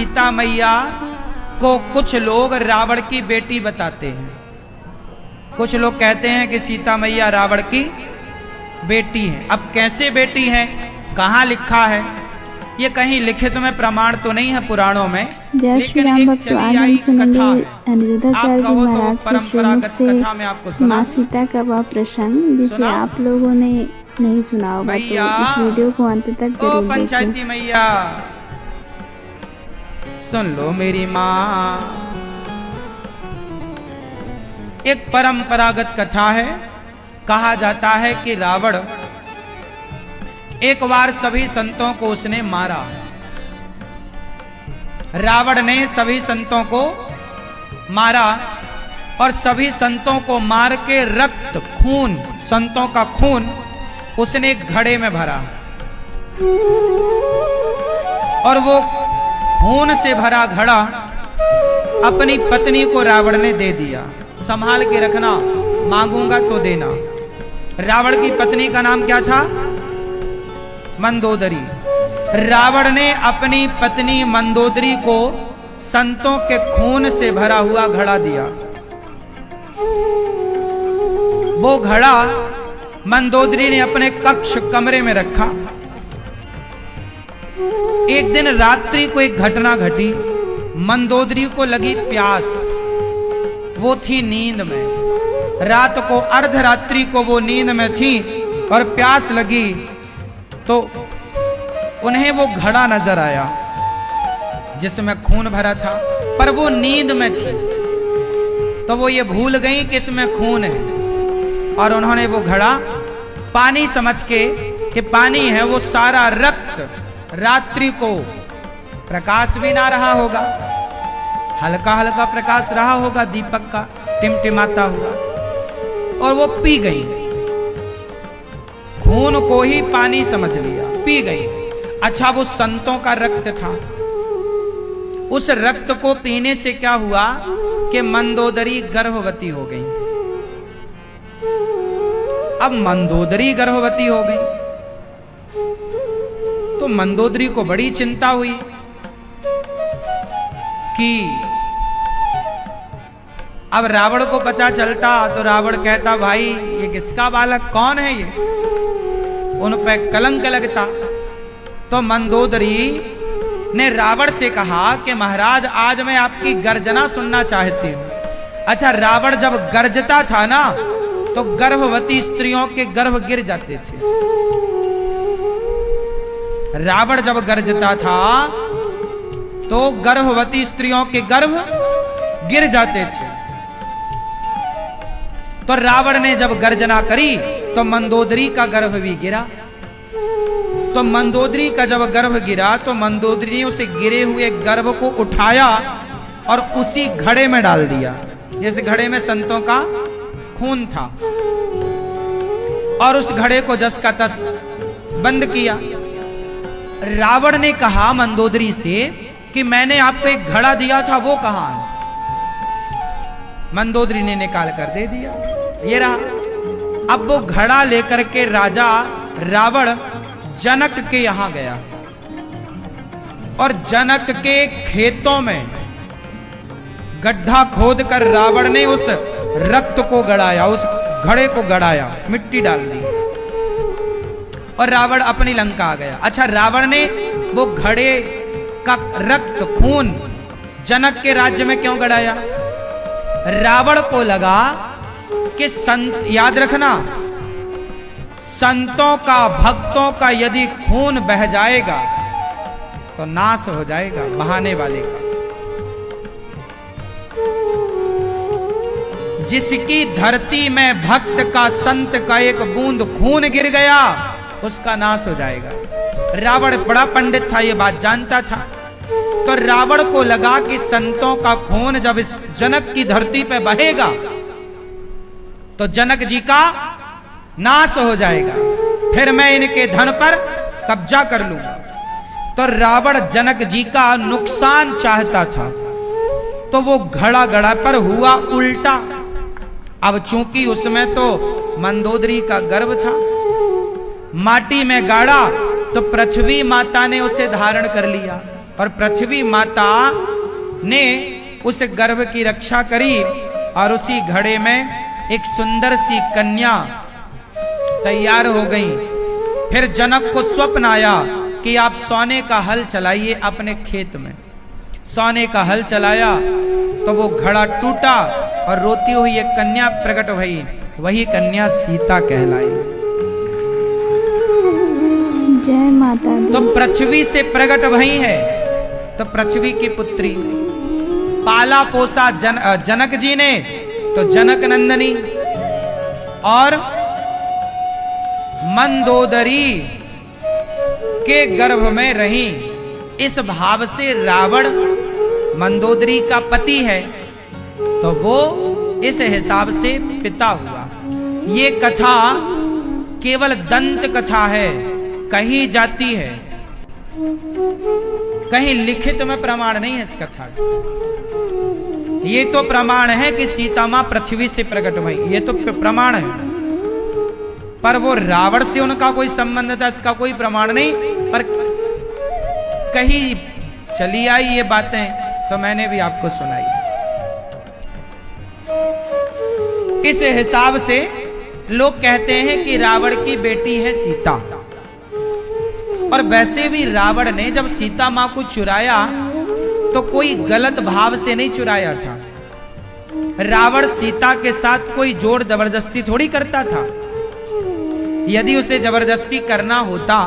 सीता मैया को कुछ लोग रावण की बेटी बताते हैं। कुछ लोग कहते हैं कि सीता मैया रावण की बेटी है। अब कैसे बेटी है, कहाँ लिखा है, ये कहीं लिखित में प्रमाण तो नहीं है पुराणों में, लेकिन एक चली आई कथा है। आप कहो तो परंपरागत कथा में आपको सुना माँ सीता का वह प्रसंग जिसे आप लोगों ने नहीं सुना होगा, तो इस वीडियो को अंत तक जरूर देखें। पंचायती मैया सुन लो मेरी माँ। एक परंपरागत कथा है। कहा जाता है कि रावण एक बार सभी संतों को उसने मारा। रावण ने सभी संतों को मारा और सभी संतों को मार के रक्त खून, संतों का खून उसने एक घड़े में भरा और वो खून से भरा घड़ा अपनी पत्नी को रावण ने दे दिया। संभाल के रखना, मांगूंगा तो देना। रावण की पत्नी का नाम क्या था? मंदोदरी। रावण ने अपनी पत्नी मंदोदरी को संतों के खून से भरा हुआ घड़ा दिया। वो घड़ा मंदोदरी ने अपने कक्ष कमरे में रखा। एक दिन रात्रि को एक घटना घटी। मंदोदरी को लगी प्यास, वो थी नींद में। रात को अर्धरात्रि को वो नींद में थी और प्यास लगी तो उन्हें वो घड़ा नजर आया जिसमें खून भरा था, पर वो नींद में थी तो वो ये भूल गई कि इसमें खून है और उन्होंने वो घड़ा पानी समझ के कि पानी है, वो सारा रक्त, रात्रि को प्रकाश भी ना रहा होगा, हल्का हल्का प्रकाश रहा होगा दीपक का टिमटिमाता हुआ, और वो पी गई। खून को ही पानी समझ लिया, पी गई। अच्छा, वो संतों का रक्त था। उस रक्त को पीने से क्या हुआ कि मंदोदरी गर्भवती हो गई। अब मंदोदरी गर्भवती हो गई तो मंदोदरी को बड़ी चिंता हुई कि अब रावण को पता चलता तो रावण कहता, भाई ये किसका बालक, कौन है ये, उन पर कलंक लगता। तो मंदोदरी ने रावण से कहा कि महाराज, आज मैं आपकी गर्जना सुनना चाहती हूं। अच्छा, रावण जब गर्जता था ना तो गर्भवती स्त्रियों के गर्भ गिर जाते थे। रावण जब गर्जता था तो गर्भवती स्त्रियों के गर्भ गिर जाते थे। तो रावण ने जब गर्जना करी तो मंदोदरी का गर्भ भी गिरा। तो मंदोदरी का जब गर्भ गिरा तो मंदोदरी ने उसे गिरे हुए गर्भ को उठाया और उसी घड़े में डाल दिया जिस घड़े में संतों का खून था, और उस घड़े को जस का तस बंद किया। रावण ने कहा मंदोदरी से कि मैंने आपको एक घड़ा दिया था, वो कहां है? मंदोदरी ने निकाल कर दे दिया, ये रहा। अब वो घड़ा लेकर के राजा रावण जनक के यहां गया और जनक के खेतों में गड्ढा खोद कर रावण ने उस रक्त को गड़ाया, उस घड़े को गड़ाया, मिट्टी डाल दी और रावण अपनी लंका आ गया। अच्छा, रावण ने वो घड़े का रक्त खून जनक के राज्य में क्यों गड़ाया? रावण को लगा कि संत, याद रखना, संतों का, भक्तों का यदि खून बह जाएगा तो नाश हो जाएगा बहाने वाले का। जिसकी धरती में भक्त का, संत का एक बूंद खून गिर गया उसका नाश हो जाएगा। रावण बड़ा पंडित था, ये बात जानता था। तो रावण को लगा कि संतों का खून जब इस जनक की धरती पे बहेगा तो जनक जी का नाश हो जाएगा, फिर मैं इनके धन पर कब्जा कर लूंगा। तो रावण जनक जी का नुकसान चाहता था तो वो घड़ा गड़ा पर हुआ उल्टा। अब चूंकि उसमें तो मंदोदरी का गर्भ था, माटी में गाड़ा तो पृथ्वी माता ने उसे धारण कर लिया और पृथ्वी माता ने उस गर्भ की रक्षा करी और उसी घड़े में एक सुंदर सी कन्या तैयार हो गई। फिर जनक को स्वप्न आया कि आप सोने का हल चलाइए अपने खेत में। सोने का हल चलाया तो वो घड़ा टूटा और रोती हुई एक कन्या प्रकट हुई, वही कन्या सीता कहलाई। जय माता दी। तो पृथ्वी से प्रकट भई है, तो पृथ्वी की पुत्री पाला पोसा जनक जी ने, तो जनक नंदनी और मंदोदरी के गर्भ में रही। इस भाव से रावण मंदोदरी का पति है, तो वो इस हिसाब से पिता हुआ। ये कथा केवल दंत कथा है, कही जाती है, कहीं लिखित में प्रमाण नहीं है इस कथा का। ये तो प्रमाण है कि सीता मां पृथ्वी से प्रकट हुई, ये तो प्रमाण है। पर वो रावण से उनका कोई संबंध था, इसका कोई प्रमाण नहीं। पर कहीं चली आई ये बातें, तो मैंने भी आपको सुनाई। इस हिसाब से लोग कहते हैं कि रावण की बेटी है सीता। और वैसे भी रावण ने जब सीता मां को चुराया तो कोई गलत भाव से नहीं चुराया था। रावण सीता के साथ कोई जोर जबरदस्ती थोड़ी करता था। यदि उसे जबरदस्ती करना होता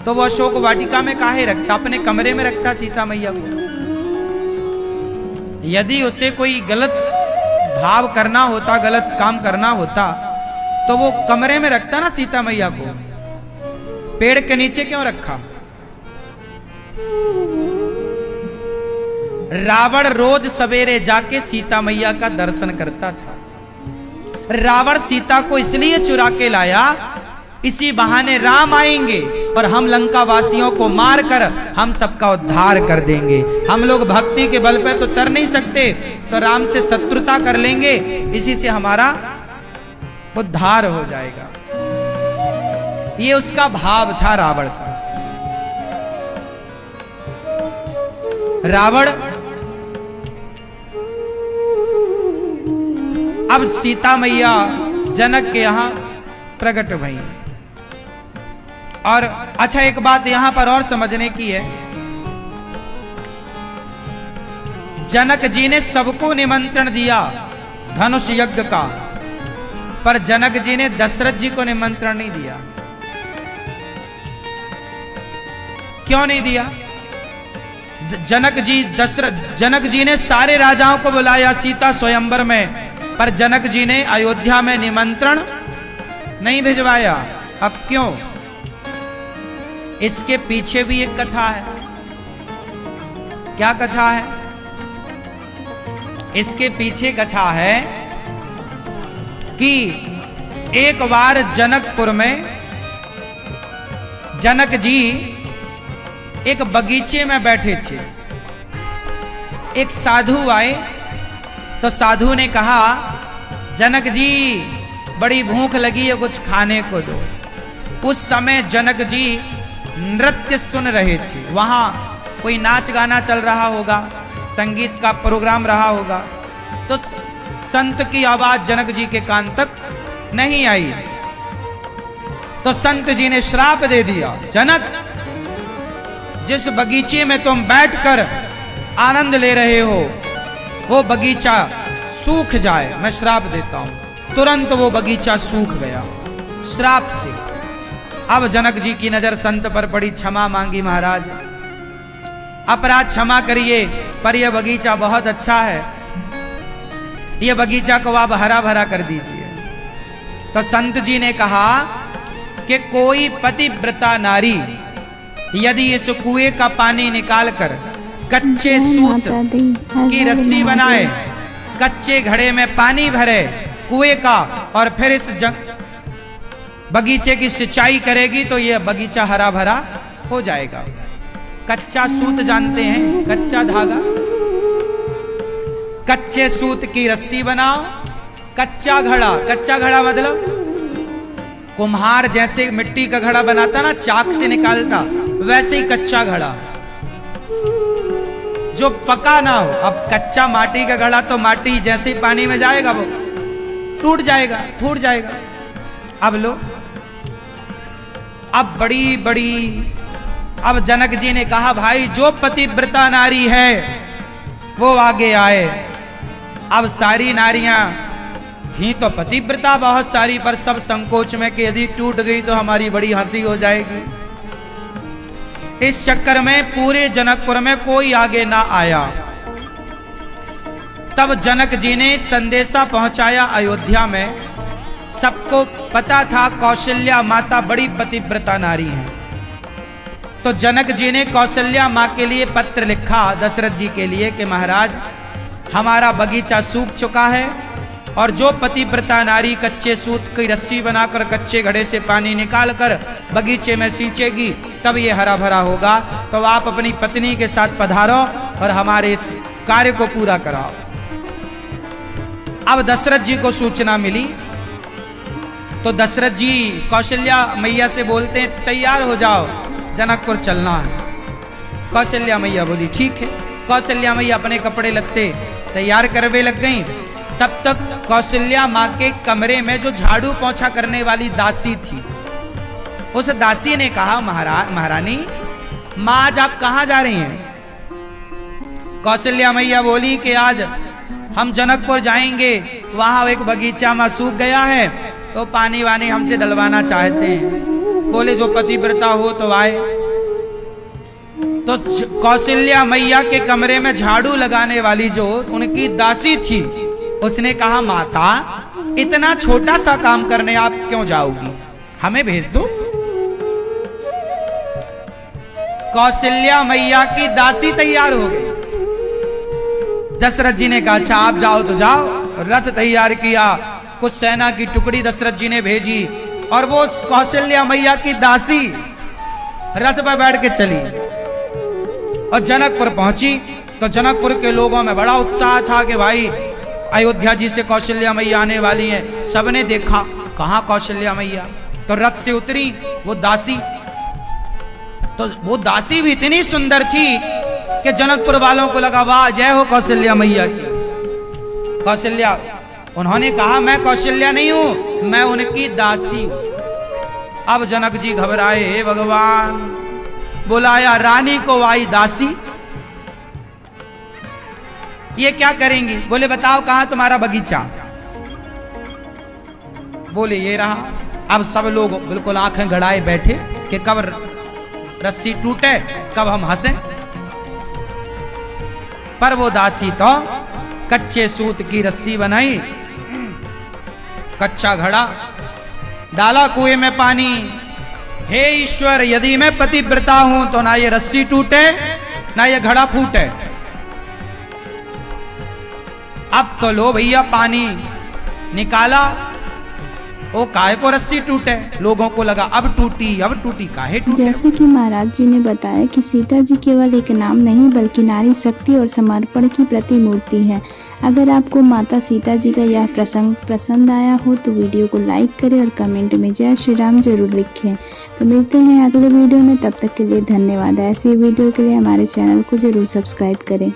तो वो अशोक वाटिका में काहे रखता, अपने कमरे में रखता सीता मैया को। यदि उसे कोई गलत भाव करना होता, गलत काम करना होता, तो वो कमरे में रखता ना सीता मैया को। पेड़ के नीचे क्यों रखा? रावण रोज सवेरे जाके सीता मैया का दर्शन करता था। रावण सीता को इसलिए चुरा के लाया, इसी बहाने राम आएंगे और हम लंका वासियों को मारकर हम सबका उद्धार कर देंगे। हम लोग भक्ति के बल पे तो तर नहीं सकते, तो राम से शत्रुता कर लेंगे, इसी से हमारा उद्धार हो जाएगा। ये उसका भाव था रावण का। रावण अब सीता मैया जनक के यहां प्रकट भई। और अच्छा, एक बात यहां पर और समझने की है, जनक जी ने सबको निमंत्रण दिया धनुष यज्ञ का, पर जनक जी ने दशरथ जी को निमंत्रण नहीं दिया। क्यों नहीं दिया? जनक जी ने सारे राजाओं को बुलाया सीता स्वयंवर में, पर जनक जी ने अयोध्या में निमंत्रण नहीं भिजवाया। अब क्यों? इसके पीछे भी एक कथा है। क्या कथा है? इसके पीछे कथा है कि एक बार जनकपुर में जनक जी एक बगीचे में बैठे थे। एक साधु आए, तो साधु ने कहा, जनक जी बड़ी भूख लगी है, कुछ खाने को दो। उस समय जनक जी नृत्य सुन रहे थे। वहां कोई नाच गाना चल रहा होगा, संगीत का प्रोग्राम रहा होगा, तो संत की आवाज जनक जी के कान तक नहीं आई। तो संत जी ने श्राप दे दिया, जनक, जिस बगीचे में तुम बैठकर आनंद ले रहे हो वो बगीचा सूख जाए, मैं श्राप देता हूं। तुरंत वो बगीचा सूख गया श्राप से। अब जनक जी की नजर संत पर पड़ी, क्षमा मांगी, महाराज अपराध क्षमा करिए, पर यह बगीचा बहुत अच्छा है, यह बगीचा को आप हरा भरा कर दीजिए। तो संत जी ने कहा कि कोई पतिव्रता नारी यदि इस कुएं का पानी निकालकर कच्चे सूत की रस्सी बनाए, कच्चे घड़े में पानी भरे कुएं का, और फिर इस बगीचे की सिंचाई करेगी, तो यह बगीचा हरा भरा हो जाएगा। कच्चा सूत जानते हैं, कच्चा धागा, कच्चे सूत की रस्सी बनाओ, कच्चा घड़ा मतलब कुम्हार जैसे मिट्टी का घड़ा बनाता ना, चाक से निकालता, वैसे ही कच्चा घड़ा। जो पका ना हो। अब कच्चा माटी का घड़ा तो माटी जैसे ही पानी में जाएगा वो टूट जाएगा, फूट जाएगा। अब लो, अब बड़ी बड़ी, अब जनक जी ने कहा भाई जो पतिव्रता नारी है वो आगे आए। अब सारी नारियां थी तो पतिव्रता बहुत सारी, पर सब संकोच में कि यदि टूट गई तो हमारी बड़ी हंसी हो जाएगी। इस चक्कर में पूरे जनकपुर में कोई आगे ना आया। तब जनक जी ने संदेशा पहुंचाया अयोध्या में। सबको पता था कौशल्या माता बड़ी पतिव्रता नारी हैं। तो जनक जी ने कौशल्या माँ के लिए पत्र लिखा दशरथ जी के लिए कि महाराज हमारा बगीचा सूख चुका है और जो पतिव्रता नारी कच्चे सूत की रस्सी बनाकर कच्चे घड़े से पानी निकालकर बगीचे में सींचेगी तब ये हरा भरा होगा। तो आप अपनी पत्नी के साथ पधारो और हमारे इस कार्य को पूरा कराओ। अब दशरथ जी को सूचना मिली तो दशरथ जी कौशल्या मैया से बोलते हैं तैयार हो जाओ, जनकपुर चलना है। कौशल्या मैया बोली ठीक है। कौशल्या मैया अपने कपड़े लत्ते तैयार करवे लग गईं। तब तक कौशल्या माँ के कमरे में जो झाड़ू पोंछा करने वाली दासी थी, उस दासी ने कहा महारानी माँ आज आप कहाँ जा रही हैं? कौशल्या मैया बोली कि आज हम जनकपुर जाएंगे, वहां एक बगीचा में सूख गया है तो पानी वानी हमसे डलवाना चाहते हैं। बोले जो पतिव्रता हो तो आए। तो कौशल्या मैया के कमरे में झाड़ू लगाने वाली जो उनकी दासी थी उसने कहा माता इतना छोटा सा काम करने आप क्यों जाओगी, हमें भेज दो। कौशल्या मैया की दासी तैयार हो गई। दशरथ जी ने कहा अच्छा आप जाओ तो जाओ। रथ तैयार किया, कुछ सेना की टुकड़ी दशरथ जी ने भेजी और वो कौशल्या मैया की दासी रथ पर बैठ के चली और जनकपुर पहुंची। तो जनकपुर के लोगों में बड़ा उत्साह था कि भाई अयोध्या जी से कौशल्या मैया आने वाली हैं। सबने देखा कहां कौशल्या मैया, तो रथ से उतरी वो दासी। तो वो दासी भी इतनी सुंदर थी कि जनकपुर वालों को लगा वाह जय हो कौशल्या मैया की। कौशल्या, उन्होंने कहा मैं कौशल्या नहीं हूं, मैं उनकी दासी हूं। अब जनक जी घबराए, हे भगवान, बुलाया रानी को आई दासी, ये क्या करेंगी? बोले बताओ कहां तुम्हारा बगीचा? बोले ये रहा। अब सब लोग बिल्कुल आंखें गड़ाए बैठे कि कब रस्सी टूटे कब हम हंसे। पर वो दासी तो कच्चे सूत की रस्सी बनाई, कच्चा घड़ा डाला कुएं में पानी। हे ईश्वर यदि मैं पतिव्रता हूं तो ना ये रस्सी टूटे ना ये घड़ा फूटे। अब तो लो भैया पानी निकाला, वो काहे को रस्सी टूटे? लोगों को लगा अब टूटी काहे टूटे? जैसे कि महाराज जी ने बताया कि सीता जी केवल एक नाम नहीं बल्कि नारी शक्ति और समर्पण की प्रतिमूर्ति है। अगर आपको माता सीता जी का यह प्रसंग पसंद आया हो तो वीडियो को लाइक करें और कमेंट में जय श्री राम जरूर लिखें। तो मिलते हैं अगले वीडियो में, तब तक के लिए धन्यवाद। ऐसी वीडियो के लिए हमारे चैनल को जरूर सब्सक्राइब करें।